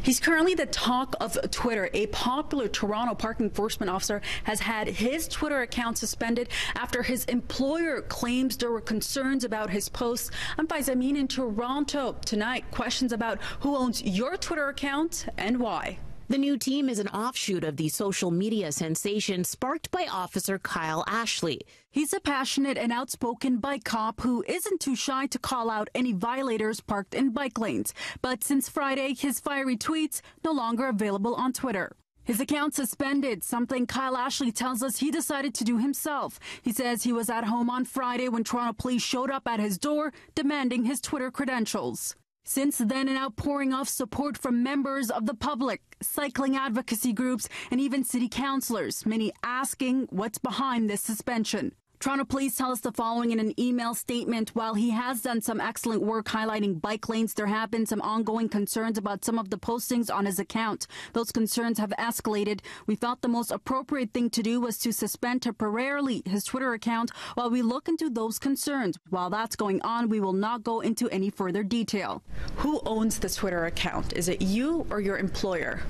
He's currently the talk of Twitter. A popular Toronto park enforcement officer has had his Twitter account suspended after his employer claims there were concerns about his posts. I'm Faiza Amin in Toronto. Tonight, questions about who owns your Twitter account and why. The new team is an offshoot of the social media sensation sparked by Officer Kyle Ashley. He's a passionate and outspoken bike cop who isn't too shy to call out any violators parked in bike lanes. But since Friday, his fiery tweets no longer available on Twitter. His account suspended, something Kyle Ashley tells us he decided to do himself. He says he was at home on Friday when Toronto police showed up at his door demanding his Twitter credentials. Since then, an outpouring of support from members of the public, cycling advocacy groups, and even city councillors, many asking what's behind this suspension. Toronto police tell us the following in an email statement. While he has done some excellent work highlighting bike lanes, there have been some ongoing concerns about some of the postings on his account. Those concerns have escalated. We felt the most appropriate thing to do was to suspend temporarily his Twitter account while we look into those concerns. While that's going on, we will not go into any further detail. Who owns the Twitter account? Is it you or your employer?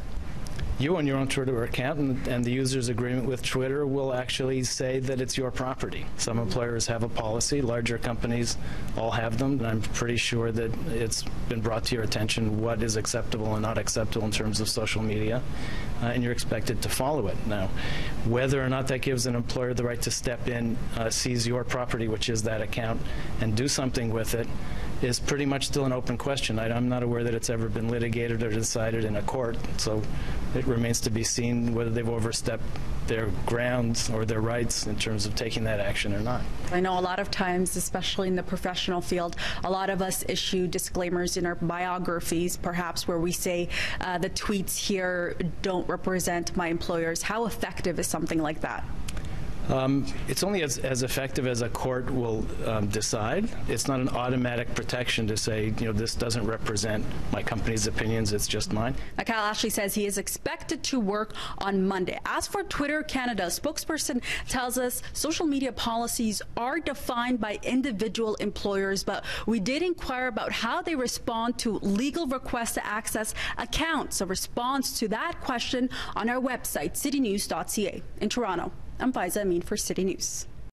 You own your own Twitter account, and the user's agreement with Twitter will actually say that it's your property. Some employers have a policy, larger companies all have them, and I'm pretty sure that it's been brought to your attention what is acceptable and not acceptable in terms of social media, and you're expected to follow it. Now, whether or not that gives an employer the right to step in, seize your property, which is that account, and do something with it, is pretty much still an open question. I'm not aware that it's ever been litigated or decided in a court, so it remains to be seen whether they've overstepped their grounds or their rights in terms of taking that action or not. I know a lot of times, especially in the professional field, a lot of us issue disclaimers in our biographies, perhaps where we say the tweets here don't represent my employers. How effective is something like that? It's only as effective as a court will decide. It's not an automatic protection to say, you know, this doesn't represent my company's opinions, it's just mine. Kyle Ashley says he is expected to work on Monday. As for Twitter Canada, a spokesperson tells us social media policies are defined by individual employers, but we did inquire about how they respond to legal requests to access accounts. A response to that question on our website, citynews.ca. In Toronto, I'm Faiza Amin for City News.